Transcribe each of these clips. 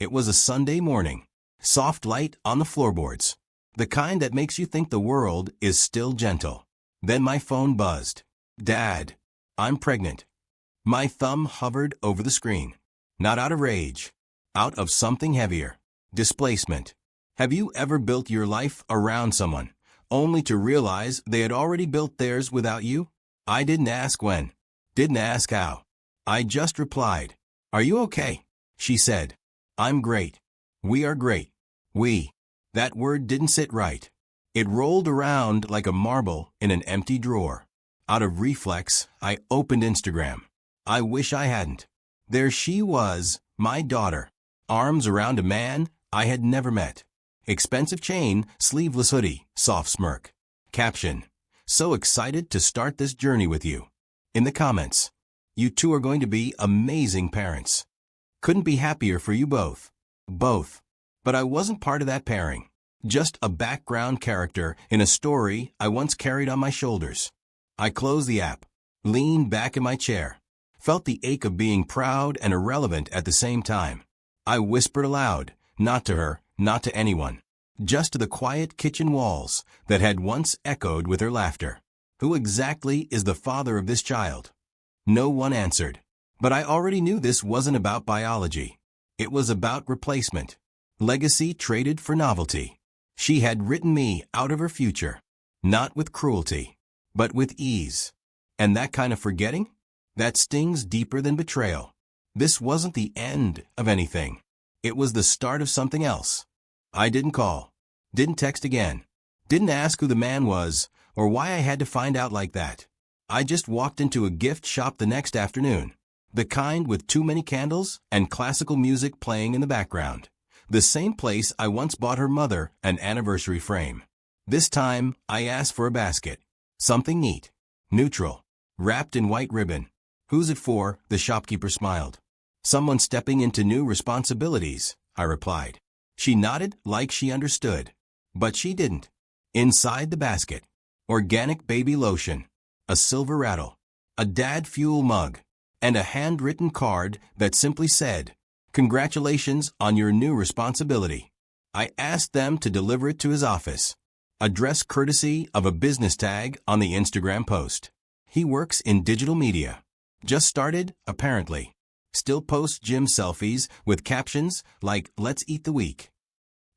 It was a Sunday morning. Soft light on the floorboards. The kind that makes you think the world is still gentle. Then my phone buzzed. Dad, I'm pregnant. My thumb hovered over the screen. Not out of rage. Out of something heavier. Displacement. Have you ever built your life around someone, only to realize they had already built theirs without you? I didn't ask when. Didn't ask how. I just replied, "Are you okay?" She said, "I'm great. We are great." We. That word didn't sit right. It rolled around like a marble in an empty drawer. Out of reflex, I opened Instagram. I wish I hadn't. There she was, my daughter. Arms around a man I had never met. Expensive chain, sleeveless hoodie, soft smirk. Caption: "So excited to start this journey with you." In the comments: "You two are going to be amazing parents. Couldn't be happier for you both." Both. But I wasn't part of that pairing. Just a background character in a story I once carried on my shoulders. I closed the app, leaned back in my chair, felt the ache of being proud and irrelevant at the same time. I whispered aloud, not to her, not to anyone, just to the quiet kitchen walls that had once echoed with her laughter. Who exactly is the father of this child? No one answered. But I already knew this wasn't about biology. It was about replacement. Legacy traded for novelty. She had written me out of her future, not with cruelty, but with ease. And that kind of forgetting? That stings deeper than betrayal. This wasn't the end of anything. It was the start of something else. I didn't call. Didn't text again. Didn't ask who the man was, or why I had to find out like that. I just walked into a gift shop the next afternoon. The kind with too many candles and classical music playing in the background. The same place I once bought her mother an anniversary frame. This time, I asked for a basket. Something neat. Neutral. Wrapped in white ribbon. "Who's it for?" the shopkeeper smiled. "Someone stepping into new responsibilities," I replied. She nodded like she understood. But she didn't. Inside the basket, organic baby lotion, a silver rattle, a dad fuel mug, and a handwritten card that simply said, "Congratulations on your new responsibility." I asked them to deliver it to his office. Address courtesy of a business tag on the Instagram post. He works in digital media. Just started, apparently. Still posts gym selfies with captions like "Let's eat the week."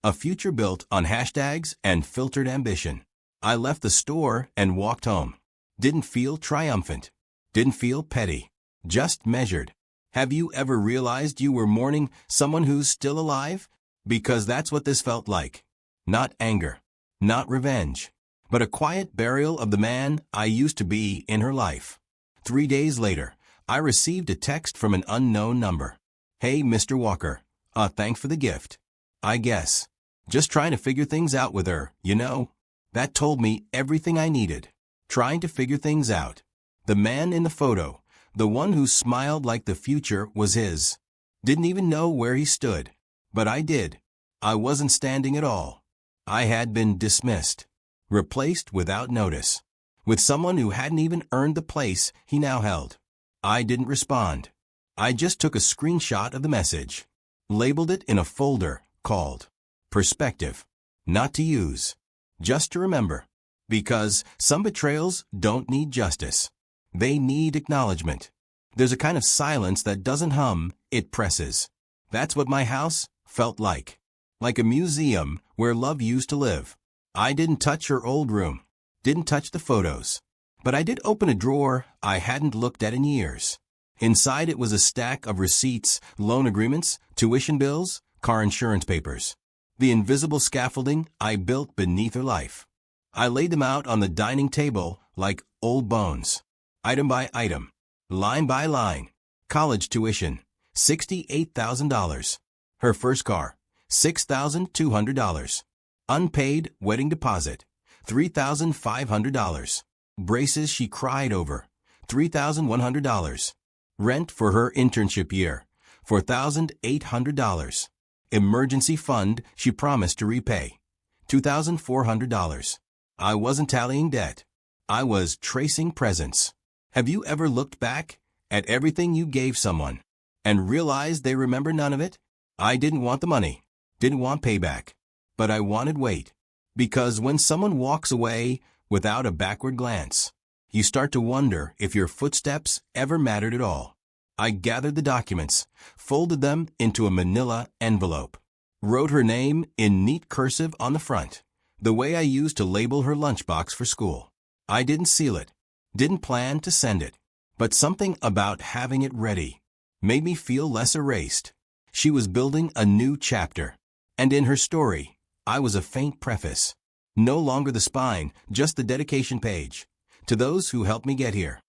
A future built on hashtags and filtered ambition. I left the store and walked home. Didn't feel triumphant. Didn't feel petty. Just measured. Have you ever realized you were mourning someone who's still alive? Because that's what this felt like. Not anger. Not revenge. But a quiet burial of the man I used to be in her life. 3 days later, I received a text from an unknown number. "Hey, Mr. Walker. Thanks for the gift. I guess. Just trying to figure things out with her, you know." That told me everything I needed. Trying to figure things out. The man in the photo, the one who smiled like the future was his, didn't even know where he stood. But I did. I wasn't standing at all. I had been dismissed. Replaced without notice. With someone who hadn't even earned the place he now held. I didn't respond. I just took a screenshot of the message. Labeled it in a folder called Perspective. Not to use. Just to remember. Because some betrayals don't need justice. They need acknowledgement. There's a kind of silence that doesn't hum, it presses. That's what my house felt like. Like a museum where love used to live. I didn't touch her old room. Didn't touch the photos. But I did open a drawer I hadn't looked at in years. Inside it was a stack of receipts, loan agreements, tuition bills, car insurance papers. The invisible scaffolding I built beneath her life. I laid them out on the dining table like old bones. Item by item. Line by line. College tuition, $68,000. Her first car, $6,200. Unpaid wedding deposit, $3,500. Braces she cried over, $3,100. Rent for her internship year, $4,800. Emergency fund she promised to repay, $2,400. I wasn't tallying debt. I was tracing presents. Have you ever looked back at everything you gave someone and realized they remember none of it? I didn't want the money, didn't want payback, but I wanted weight. Because when someone walks away without a backward glance, you start to wonder if your footsteps ever mattered at all. I gathered the documents, folded them into a manila envelope, wrote her name in neat cursive on the front, the way I used to label her lunchbox for school. I didn't seal it, didn't plan to send it, but something about having it ready made me feel less erased. She was building a new chapter, and in her story, I was a faint preface. No longer the spine, just the dedication page. To those who helped me get here.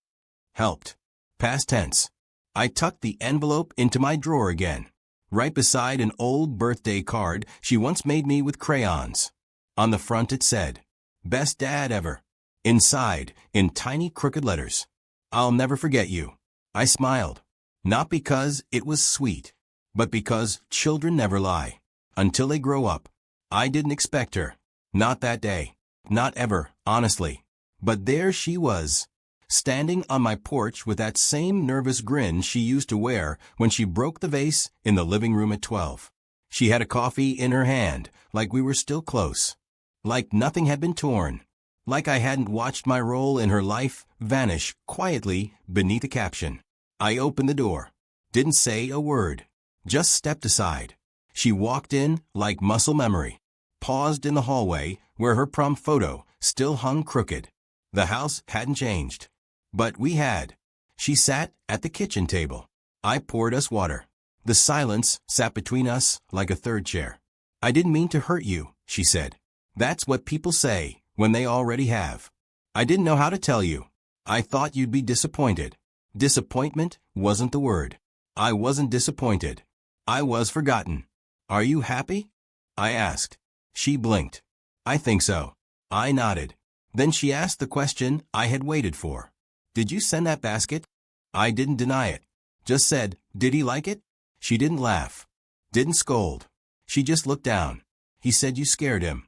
Helped. Past tense. I tucked the envelope into my drawer again, right beside an old birthday card she once made me with crayons. On the front it said, "Best Dad Ever." Inside, in tiny crooked letters, "I'll never forget you." I smiled. Not because it was sweet, but because children never lie. Until they grow up. I didn't expect her. Not that day. Not ever, honestly. But there she was, standing on my porch with that same nervous grin she used to wear when she broke the vase in the living room at 12. She had a coffee in her hand, like we were still close. Like nothing had been torn. Like I hadn't watched my role in her life vanish quietly beneath a caption. I opened the door. Didn't say a word. Just stepped aside. She walked in like muscle memory. Paused in the hallway where her prom photo still hung crooked. The house hadn't changed. But we had. She sat at the kitchen table. I poured us water. The silence sat between us like a third chair. "I didn't mean to hurt you," she said. "That's what people say when they already have. I didn't know how to tell you. I thought you'd be disappointed." Disappointment wasn't the word. I wasn't disappointed. I was forgotten. "Are you happy?" I asked. She blinked. "I think so." I nodded. Then she asked the question I had waited for. "Did you send that basket?" I didn't deny it. Just said, "Did he like it?" She didn't laugh. Didn't scold. She just looked down. "He said you scared him."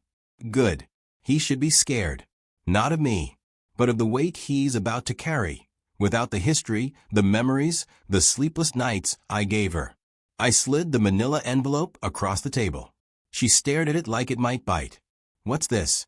Good. He should be scared. Not of me, but of the weight he's about to carry. Without the history, the memories, the sleepless nights I gave her. I slid the manila envelope across the table. She stared at it like it might bite. "What's this?"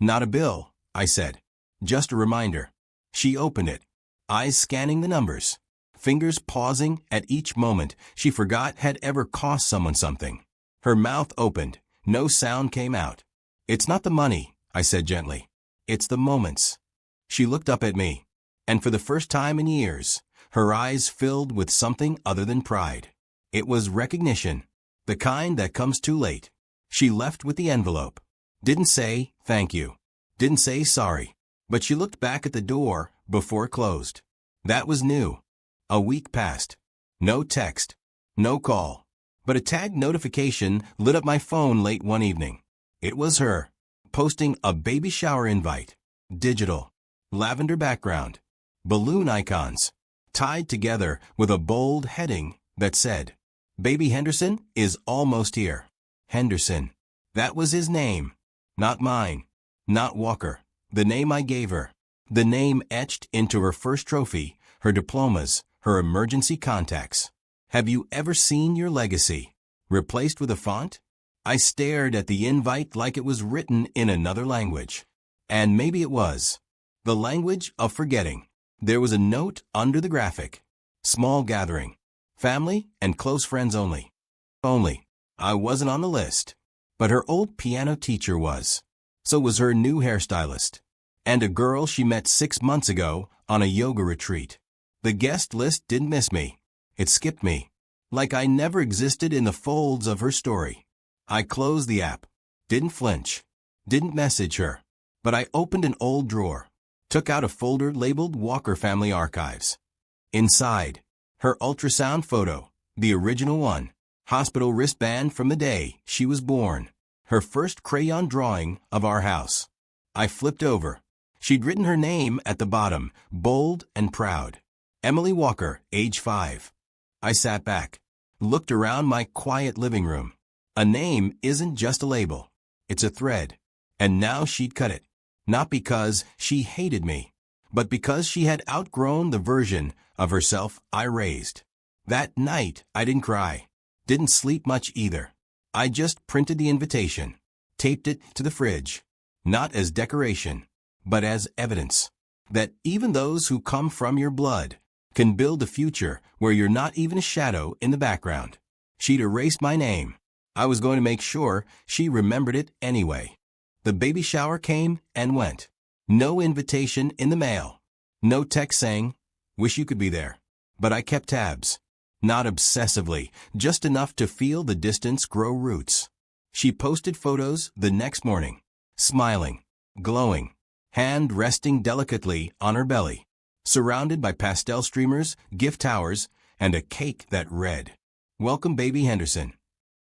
"Not a bill," I said. "Just a reminder." She opened it, eyes scanning the numbers, fingers pausing at each moment she forgot had ever cost someone something. Her mouth opened. No sound came out. "It's not the money," I said gently. "It's the moments." She looked up at me, and for the first time in years, her eyes filled with something other than pride. It was recognition, the kind that comes too late. She left with the envelope. Didn't say thank you. Didn't say sorry. But she looked back at the door before it closed. That was new. A week passed. No text. No call. But a tagged notification lit up my phone late one evening. It was her, posting a baby shower invite. Digital. Lavender background. Balloon icons. Tied together with a bold heading that said, "Baby Henderson is almost here." Henderson. That was his name. Not mine. Not Walker. The name I gave her. The name etched into her first trophy, her diplomas, her emergency contacts. Have you ever seen your legacy replaced with a font? I stared at the invite like it was written in another language. And maybe it was. The language of forgetting. There was a note under the graphic. Small gathering. Family and close friends only. Only. I wasn't on the list. But her old piano teacher was. So was her new hairstylist. And a girl she met 6 months ago on a yoga retreat. The guest list didn't miss me. It skipped me. Like I never existed in the folds of her story. I closed the app. Didn't flinch. Didn't message her. But I opened an old drawer. Took out a folder labeled Walker Family Archives. Inside, her ultrasound photo, the original one. Hospital wristband from the day she was born. Her first crayon drawing of our house. I flipped over. She'd written her name at the bottom, bold and proud. Emily Walker, age 5. I sat back. Looked around my quiet living room. A name isn't just a label. It's a thread. And now she'd cut it. Not because she hated me, but because she had outgrown the version of herself I raised. That night, I didn't cry. Didn't sleep much either. I just printed the invitation, taped it to the fridge, not as decoration, but as evidence that even those who come from your blood can build a future where you're not even a shadow in the background. She'd erased my name. I was going to make sure she remembered it anyway. The baby shower came and went. No invitation in the mail. No text saying, "Wish you could be there." But I kept tabs. Not obsessively, just enough to feel the distance grow roots. She posted photos the next morning, smiling, glowing, hand resting delicately on her belly, surrounded by pastel streamers, gift towers, and a cake that read, "Welcome, baby Henderson."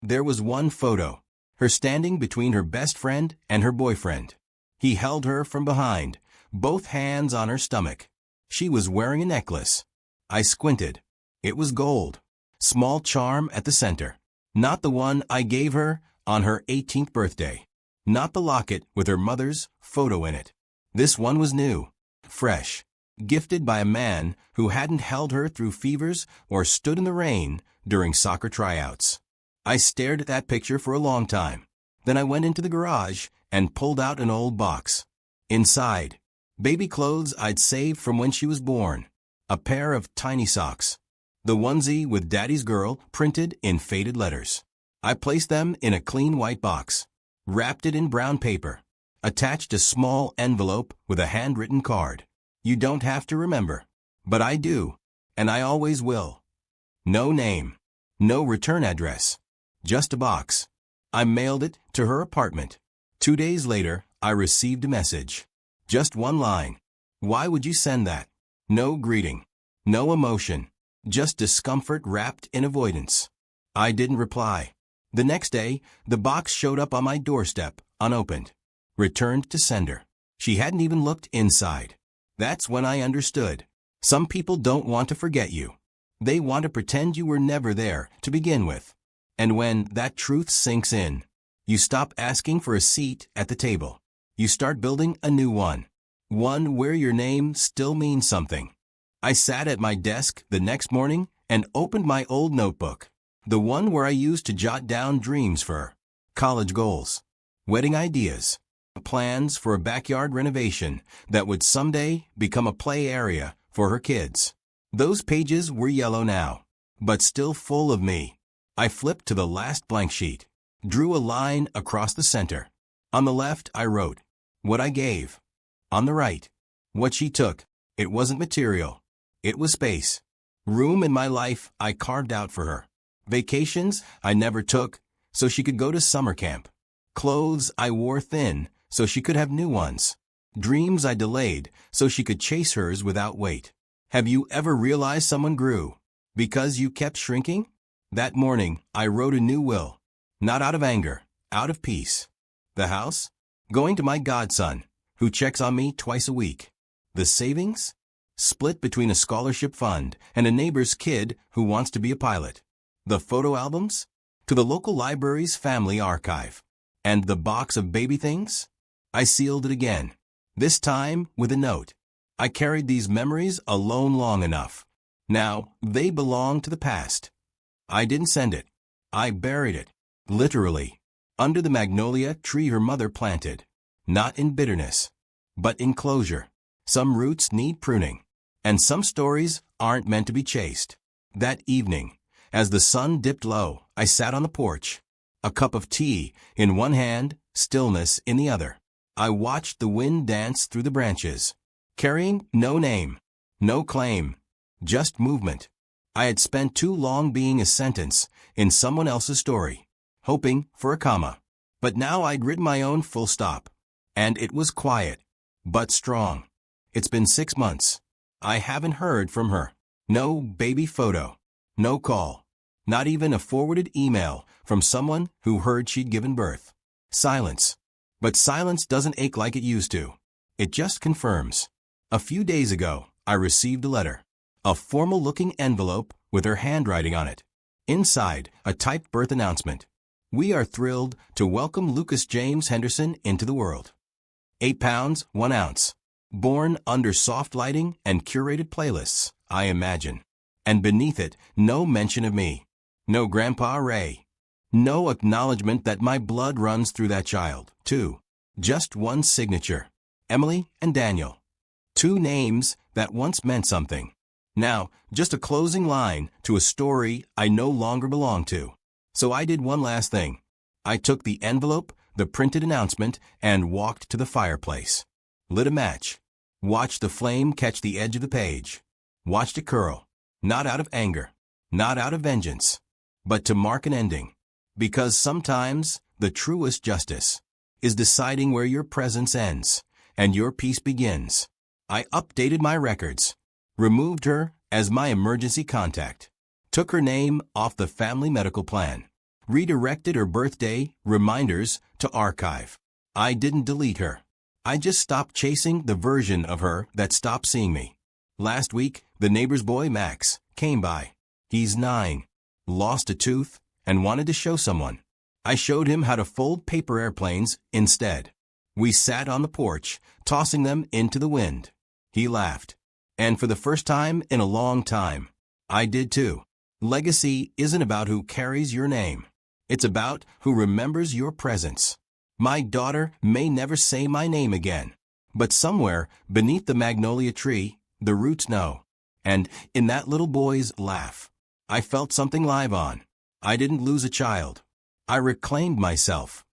There was one photo, her standing between her best friend and her boyfriend. He held her from behind, both hands on her stomach. She was wearing a necklace. I squinted. It was gold. Small charm at the center. Not the one I gave her on her 18th birthday. Not the locket with her mother's photo in it. This one was new, fresh, gifted by a man who hadn't held her through fevers or stood in the rain during soccer tryouts. I stared at that picture for a long time. Then I went into the garage and pulled out an old box. Inside, baby clothes I'd saved from when she was born. A pair of tiny socks. The onesie with Daddy's Girl printed in faded letters. I placed them in a clean white box, wrapped it in brown paper, attached a small envelope with a handwritten card. You don't have to remember, but I do, and I always will. No name, no return address, just a box. I mailed it to her apartment. 2 days later, I received a message. Just one line. "Why would you send that?" No greeting, no emotion, just discomfort wrapped in avoidance. I didn't reply. The next day, the box showed up on my doorstep, unopened. Returned to sender. She hadn't even looked inside. That's when I understood. Some people don't want to forget you. They want to pretend you were never there to begin with. And when that truth sinks in, you stop asking for a seat at the table. You start building a new one. One where your name still means something. I sat at my desk the next morning and opened my old notebook. The one where I used to jot down dreams for her, college goals, wedding ideas, plans for a backyard renovation that would someday become a play area for her kids. Those pages were yellow now, but still full of me. I flipped to the last blank sheet, drew a line across the center. On the left, I wrote what I gave. On the right, what she took. It wasn't material. It was space. Room in my life I carved out for her. Vacations I never took so she could go to summer camp. Clothes I wore thin so she could have new ones. Dreams I delayed so she could chase hers without weight. Have you ever realized someone grew because you kept shrinking? That morning, I wrote a new will. Not out of anger, out of peace. The house? Going to my godson, who checks on me twice a week. The savings? Split between a scholarship fund and a neighbor's kid who wants to be a pilot. The photo albums? To the local library's family archive. And the box of baby things? I sealed it again. This time with a note. I carried these memories alone long enough. Now, they belong to the past. I didn't send it. I buried it. Literally. Under the magnolia tree her mother planted. Not in bitterness, but in closure. Some roots need pruning. And some stories aren't meant to be chased. That evening, as the sun dipped low, I sat on the porch. A cup of tea in one hand, stillness in the other. I watched the wind dance through the branches, carrying no name, no claim, just movement. I had spent too long being a sentence in someone else's story, hoping for a comma. But now I'd written my own full stop. And it was quiet, but strong. It's been 6 months. I haven't heard from her. No baby photo. No call. Not even a forwarded email from someone who heard she'd given birth. Silence. But silence doesn't ache like it used to. It just confirms. A few days ago, I received a letter. A formal-looking envelope with her handwriting on it. Inside, a typed birth announcement. We are thrilled to welcome Lucas James Henderson into the world. 8 pounds, 1 ounce. Born under soft lighting and curated playlists, I imagine. And beneath it, no mention of me. No Grandpa Ray. No acknowledgement that my blood runs through that child, too. Just one signature. Emily and Daniel. Two names that once meant something. Now, just a closing line to a story I no longer belong to. So I did one last thing. I took the envelope, the printed announcement, and walked to the fireplace. Lit a match. Watched the flame catch the edge of the page. Watched it curl. Not out of anger. Not out of vengeance. But to mark an ending. Because sometimes the truest justice is deciding where your presence ends and your peace begins. I updated my records. Removed her as my emergency contact. Took her name off the family medical plan. Redirected her birthday reminders to archive. I didn't delete her. I just stopped chasing the version of her that stopped seeing me. Last week, the neighbor's boy, Max, came by. He's 9. Lost a tooth and wanted to show someone. I showed him how to fold paper airplanes instead. We sat on the porch, tossing them into the wind. He laughed. And for the first time in a long time, I did too. Legacy isn't about who carries your name. It's about who remembers your presence. My daughter may never say my name again, but somewhere beneath the magnolia tree, the roots know. And in that little boy's laugh, I felt something live on. I didn't lose a child. I reclaimed myself.